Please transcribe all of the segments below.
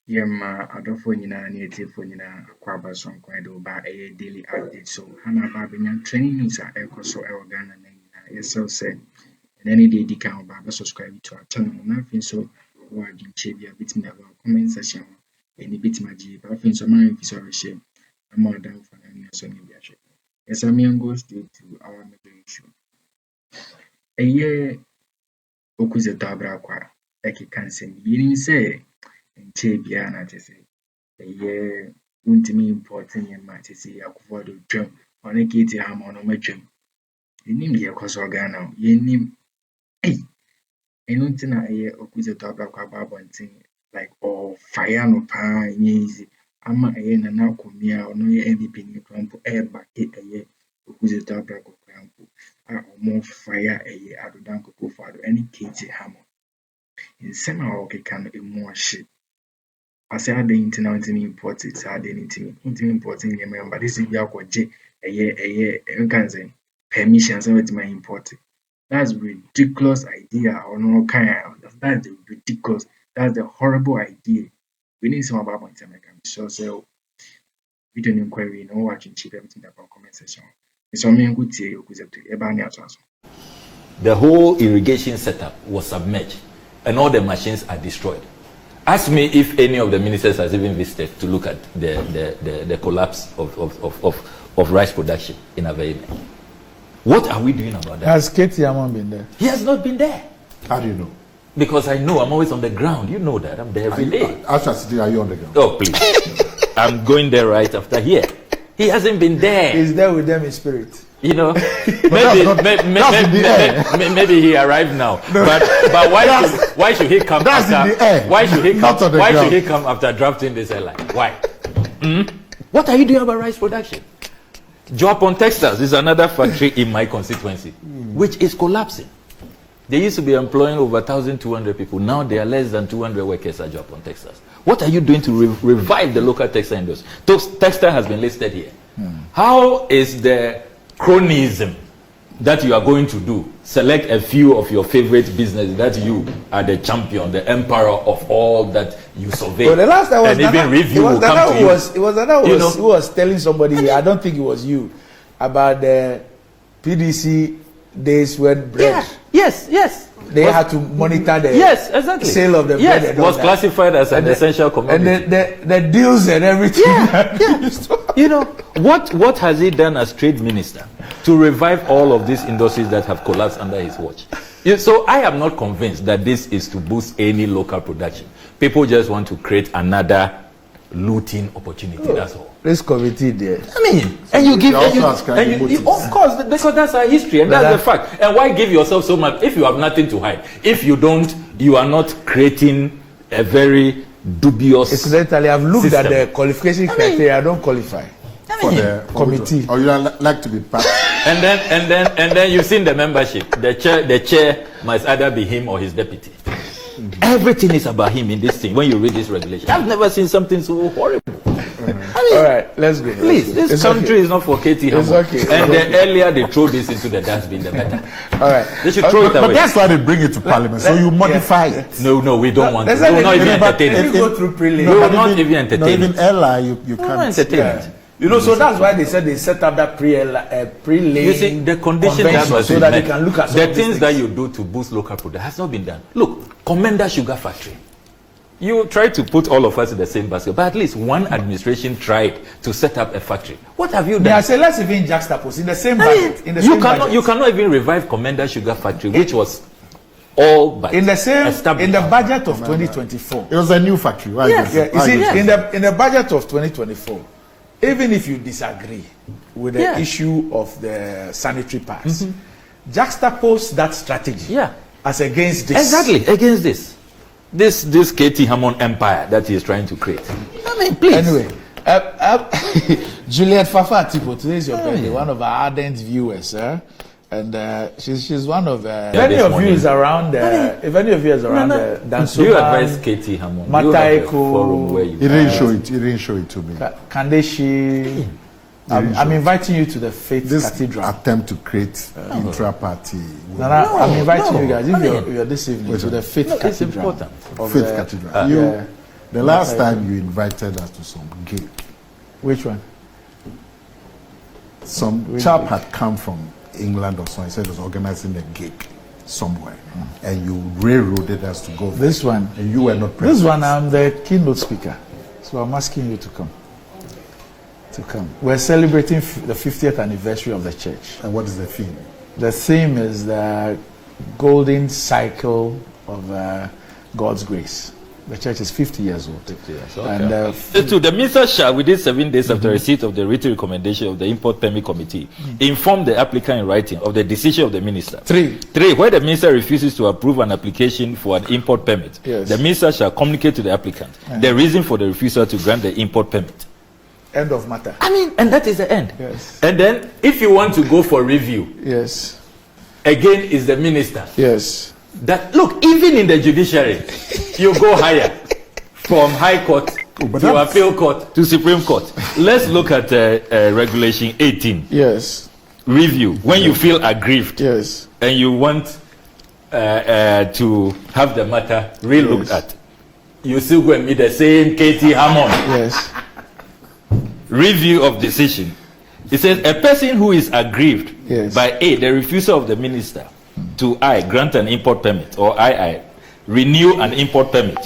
Yema Addo nyina na etifo nyina akwaba so nkwan do ba daily update so hana ba benya training news a ekoso e Ghana na nyina yeso say any day di kan ba subscribe to our channel na fin so wa ginche bia bitimi aba comment section any bitimi agi ba fin so man fi so share am down for na so ni bia share yes am go straight to our major issue Okudzeto abrakwa kansen yini say nche bia na tese untimi important yema tese yakufo do twam one Kesi Hammond no matwam enim de ekoso Ghana yenim enuntina Okudzeto abrakwa babontin like fire no pa easy ama na na komia ono MVP ni krampo ba Okudzeto abrakwa krampo omo fire Addo danko kofado any Kesi Hammond in sema okeka no emu ahye ase ade internet ni important ade ni important yema but this is bia kwaje nkanze permission so it my important. That's ridiculous idea or no kind. That's the ridiculous. That's the horrible idea. We need some about points. So we don't inquiry. No watching cheap everything about comment section. It's only a good day. The whole irrigation setup was submerged, and all the machines are destroyed. Ask me if any of the ministers has even visited to look at the collapse of rice production in Aveyeme. What are we doing about that? Has Kesi Hammond been there? He has not been there. How do you know? Because I know I'm always on the ground. You know that. I'm there every day. Are you on the ground? Oh, please. I'm going there right after here. He hasn't been there. He's there with them in spirit. You know, maybe he arrived now. No. But why should he come after? Why should he come after drafting this airline? Why? What are you doing about rice production? Job on Texas is another factory in my constituency, which is collapsing. They used to be employing over 1,200 people. Now there are less than 200 workers at Job on Texas. What are you doing to revive the local textile industry? Textile has been listed here. How is the cronyism that you are going to do? Select a few of your favorite businesses that you are the champion, the emperor of all that you survey. Well, the last time was and even review will come to you. It was Addo who was telling somebody, I don't think it was you, about the PDC days when bread. Yes. They had to monitor the sale of the bread. It was classified as an essential commodity. And the deals and everything. You know, what has he done as trade minister to revive all of these industries that have collapsed under his watch? So I am not convinced that this is to boost any local production. People just want to create another looting opportunity. That's all. This committee there. I mean, and you give, of course, because that's our history and that's the fact. And why give yourself so much if you have nothing to hide? If you don't, you are not creating a very dubious. Incidentally, I've looked at the qualification criteria. I don't qualify for the committee. Or you like to be part. And then you've seen the membership. The chair must either be him or his deputy. Everything is about him in this thing. When you read this regulation, I've never seen something so horrible. All right, let's go. Please, this country is not for Kesi Hammond. And the earlier they throw this into the dustbin, the better. All right, they should throw it away. But that's why they bring it to Parliament. So you modify it. No, we don't want it. We will not even entertain it. We go through we will not even entertain it. Even Ella, you can't entertain it. You know, so that's why they said they set up that pre-laying. You see, the condition that was so that they can look at the things that you do to boost local production has not been done. Look, Commander Sugar Factory. You try to put all of us in the same basket, but at least one administration tried to set up a factory. What have you done? I say let's even juxtapose in the same budget. You cannot even revive Commander Sugar Factory, which was all but in the budget of 2024. It was a new factory. Right? Yes. You see, in the budget of 2024, even if you disagree with the issue of the sanitary pass, juxtapose that strategy as against this. Exactly, against this. This Kesi Hammond empire that he is trying to create. I mean, please. Anyway, Juliet Fafa Tipo, today is your birthday, one of our ardent viewers, and she's one of. If any of you is around, Dansoma, do you advise Kesi Hammond? Mataiko, he didn't show it to me. Kandeshi. I'm inviting you to the Faith Cathedral. Attempt to create intra-party. I'm inviting you guys. If you're this evening to the Faith Cathedral. It's important. Faith Cathedral. The last time you invited us to some gig. Which one? Some chap had come from England or so. He said he was organizing a gig somewhere, and you railroaded us to go there. This one, and you were not present. This one, I'm the keynote speaker, so I'm asking you to come. We're celebrating the 50th anniversary of the church. And what is the theme? The theme is the golden cycle of God's grace. The church is 50 years old. 50 years, okay. And the minister shall, within 7 days after receipt of the written recommendation of the import permit committee, inform the applicant in writing of the decision of the minister. 3. Where the minister refuses to approve an application for an import permit, the minister shall communicate to the applicant the reason for the refusal to grant the import permit. End of matter. I mean, and that is the end. Yes. And then, if you want to go for review, yes, again is the minister. Yes. That look, even in the judiciary, you go higher from High Court to Appeal Court to Supreme Court. Let's look at Regulation 18. Yes. Review. When you feel aggrieved, yes, and you want to have the matter re-looked at, you still go and meet the same Hammond. Yes. Review of decision. It says a person who is aggrieved by A, the refusal of the minister to I, grant an import permit, or I, renew an import permit,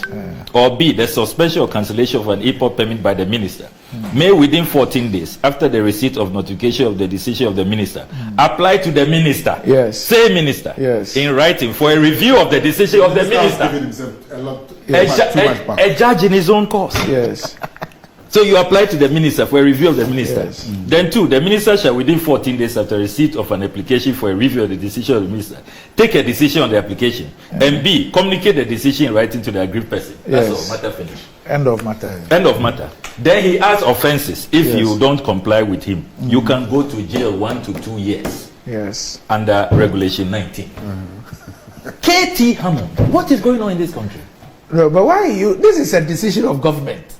or B, the suspension or cancellation of an import permit by the minister, may within 14 days after the receipt of notification of the decision of the minister, apply to the minister, say minister, in writing for a review of the decision of the minister. A judge in his own cause. Yes. So you apply to the minister for a review of the minister. Yes. Then 2, the minister shall within 14 days after receipt of an application for a review of the decision of the minister, take a decision on the application. And B, communicate the decision in writing to the aggrieved person. That's all, matter finished. End of matter. End of matter. Then he has offenses. If you don't comply with him, you can go to jail 1 to 2 years. Yes. Under Regulation 19. K.T. Hammond, what is going on in this country? No, but why you? This is a decision of government.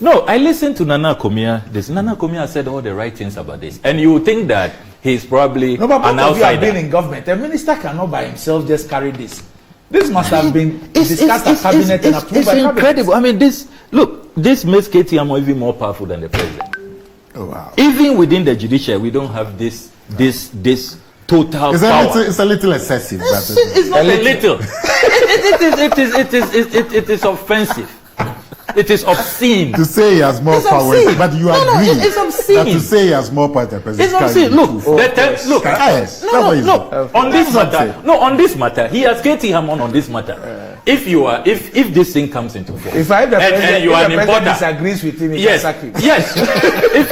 No, I listened to Nana Komia. Nana Komia said all the right things about this, and you think that he's probably no, but an outsider. You have been in government. A minister cannot by himself just carry this. This must have been discussed at cabinet and approved by cabinet. It's incredible. I mean, this makes K.T. Hammond even more powerful than the president. Oh wow! Even within the judiciary, we don't have this total power. It's a little excessive. It's not a little. It is offensive. It is obscene. To say he has more power, but you agree it's obscene. That to say he has more power than the president. It's obscene. Look. On this matter, he has K.T. Hammond on this matter. If this thing comes into force, if the president disagrees with him, he can sack him. Yes.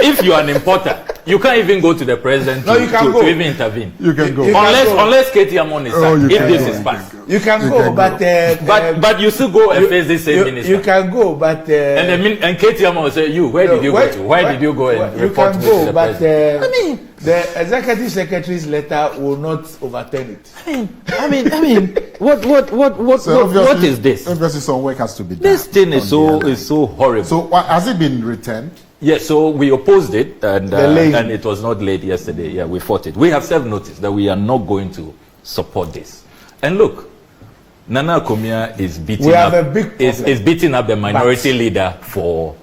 if you are an importer, you can't even go to the president to even intervene. You can go unless K.T. Hammond is sacked. If this is passed, you can go, but you still go and face this same minister. You can go, but and K.T. Hammond will say, where did you go to? Why did you go and report to the president? The executive secretary's letter will not overturn it. I mean, what is this? Obviously, some work has to be done. This thing is so horrible. So, has it been returned? Yes, so we opposed it, and it was not late yesterday. Yeah, we fought it. We have served notice that we are not going to support this. And look, Nana Komia is beating up the minority leader for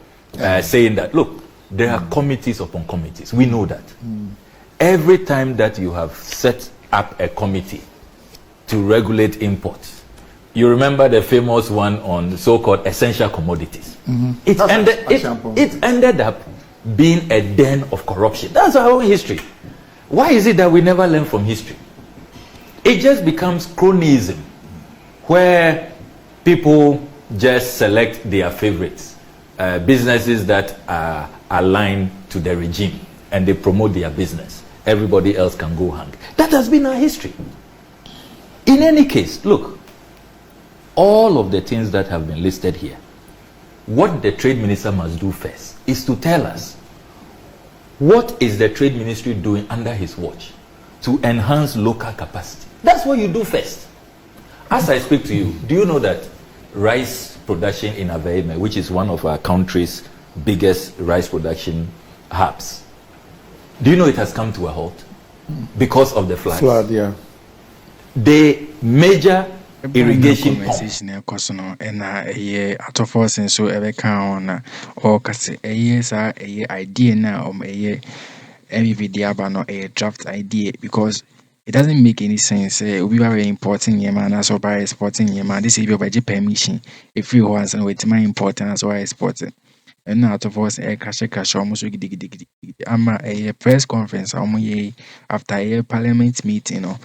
saying that. Look, there are committees upon committees. We know that. Every time that you have set up a committee to regulate imports, you remember the famous one on so-called essential commodities. It ended up being a den of corruption. That's our own history. Why is it that we never learn from history? It just becomes cronyism, where people just select their favorites, businesses that are aligned to the regime, and they promote their business. Everybody else can go hang. That has been our history. In any case, look, all of the things that have been listed here, what the trade minister must do first is to tell us what is the trade ministry doing under his watch to enhance local capacity. That's what you do first. As I speak to you, do you know that rice production in Aveime, which is one of our country's biggest rice production hubs, do you know it has come to a halt because of the floods? Flood, yeah. The major irrigation conversation ekosono na ato Forson so ebeka on or kase sa idea na everybody aba no draft idea because it doesn't make any sense. We are importing Yemen as well by exporting Yemen. This is by permission. If you want and with my important as well exporting. And now to force a cash almost gidi. Ama a press conference after a parliament meeting or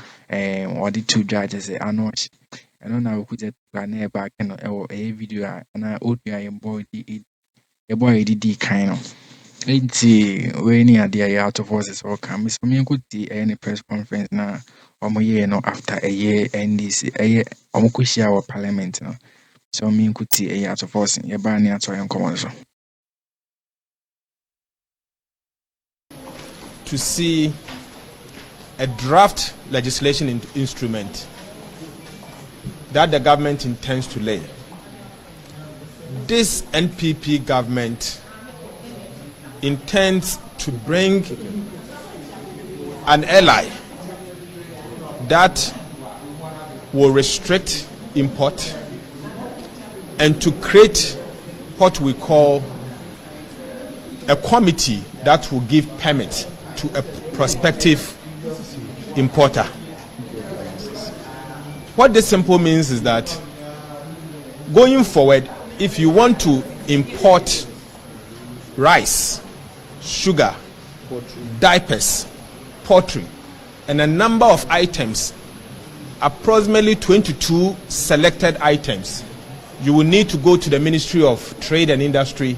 the two judges announce. I don't know who that plan back or a video and I would be a boy did kind of. When you are there out of forces or come, so me could see any press conference now after a year and this a year our parliament no. So me could see a out of force in your banner to common so. To see a draft legislation instrument that the government intends to lay. This NPP government intends to bring an ally that will restrict import and to create what we call a committee that will give permit to a prospective importer. What this simply means is that going forward, if you want to import rice, sugar, diapers, poultry, and a number of items, approximately 22 selected items, you will need to go to the Ministry of Trade and Industry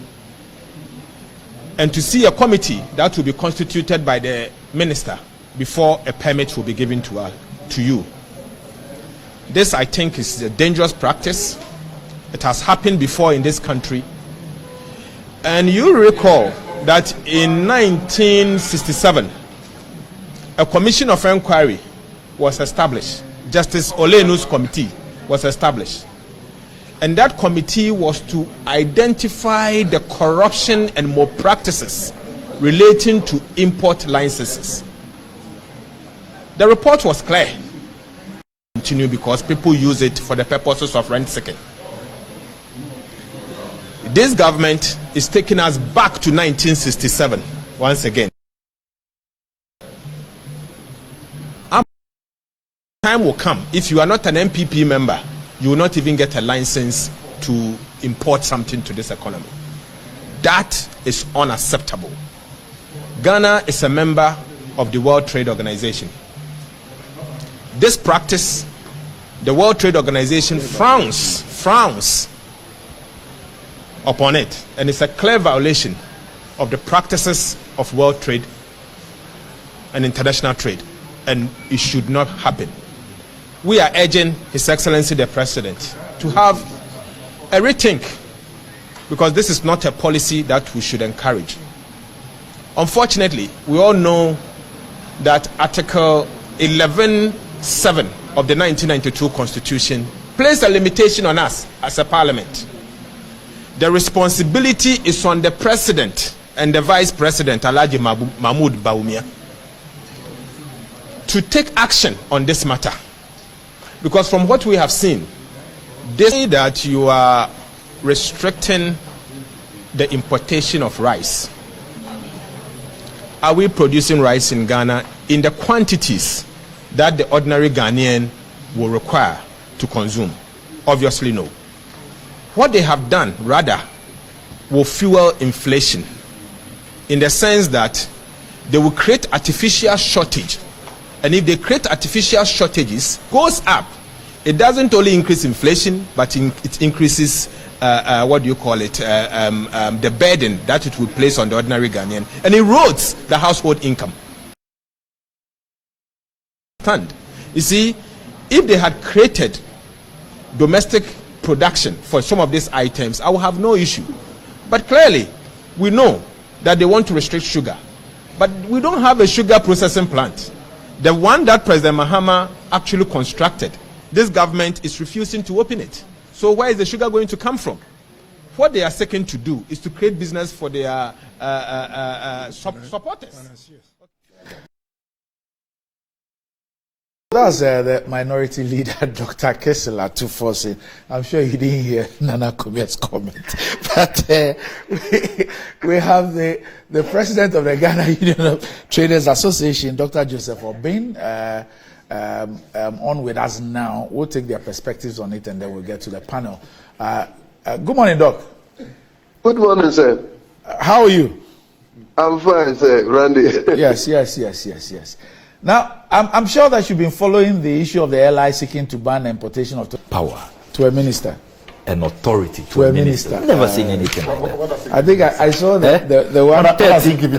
and to see a committee that will be constituted by the minister before a permit will be given to you. This, I think, is a dangerous practice. It has happened before in this country. And you recall that in 1967, a commission of inquiry was established. Justice Olenu's committee was established. And that committee was to identify the corruption and malpractices relating to import licenses. The report was clear. Continue because people use it for the purposes of rent seeking. This government is taking us back to 1967 once again. Time will come, if you are not an MPP member, you will not even get a license to import something to this economy. That is unacceptable. Ghana is a member of the World Trade Organization. This practice, the World Trade Organization frowns upon it, and it's a clear violation of the practices of world trade and international trade, and it should not happen. We are urging His Excellency the President to have a rethink, because this is not a policy that we should encourage. Unfortunately, we all know that Article 11(7) of the 1992 Constitution placed a limitation on us as a parliament. The responsibility is on the President and the Vice President, Alhaji Mahmoud Bawumia, to take action on this matter. Because from what we have seen, they say that you are restricting the importation of rice. Are we producing rice in Ghana in the quantities that the ordinary Ghanaian will require to consume? Obviously no. What they have done, rather, will fuel inflation, in the sense that they will create artificial shortage. And if they create artificial shortages, goes up, it doesn't only increase inflation, but it increases the burden that it will place on the ordinary Ghanaian, and erodes the household income. You see, if they had created domestic production for some of these items, I will have no issue. But clearly, we know that they want to restrict sugar. But we don't have a sugar processing plant. The one that President Mahama actually constructed, this government is refusing to open it. So where is the sugar going to come from? What they are seeking to do is to create business for their supporters. That's the minority leader, Dr. Kesi to Forson. I'm sure you didn't hear Nana Kumia's comment. But we have the president of the Ghana Union of Traders Association, Dr. Joseph Obin, on with us now. We'll take their perspectives on it and then we'll get to the panel. Good morning, Doc. Good morning, sir. How are you? I'm fine, sir. Randy. Yes. Now, I'm sure that you've been following the issue of the airline seeking to ban the importation of power to a minister. An authority to a minister. Never seen anything like that. I think I saw the one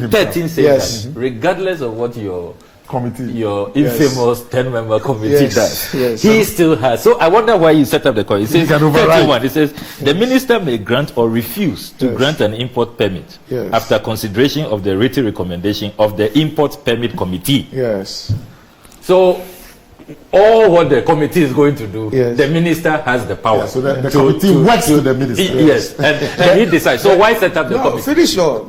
13 says yes. That regardless of what your infamous 10-member committee does. Yes. He still has. So I wonder why you set up the committee. It says 31. It says the minister may grant or refuse to grant an import permit after consideration of the written recommendation of the import permit committee. Yes. So all what the committee is going to do, the minister has the power. So the committee works with the minister. Yes, and he decides. So why set up the committee? Finish your.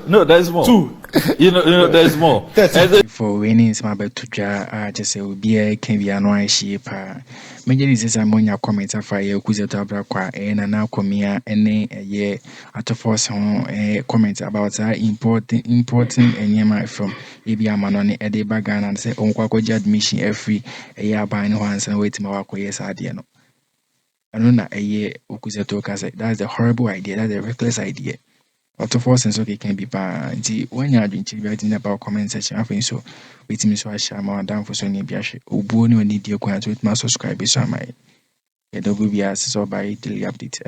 No, there's more. Two. You know, there's more. For winning is my bet to just say will be a can be annoying sheep. Major is a monia comment of fire, Okudzeto Abrakwa, and now come here and a year at a Forson comment about importing and yama from Ibia Manoni, Eddie Bagan, and say, Unquaco admission every a year buying once and waiting my yes, Adiano. I don't know a year Okudzeto Kase. That's a horrible idea, that's a reckless idea. Auto Forson so can be bad. When you are doing writing about comment section, I think so. With me, so I shall more down for Sony Biash. Ubuni when need your to with my subscribers on my WBS so by daily update.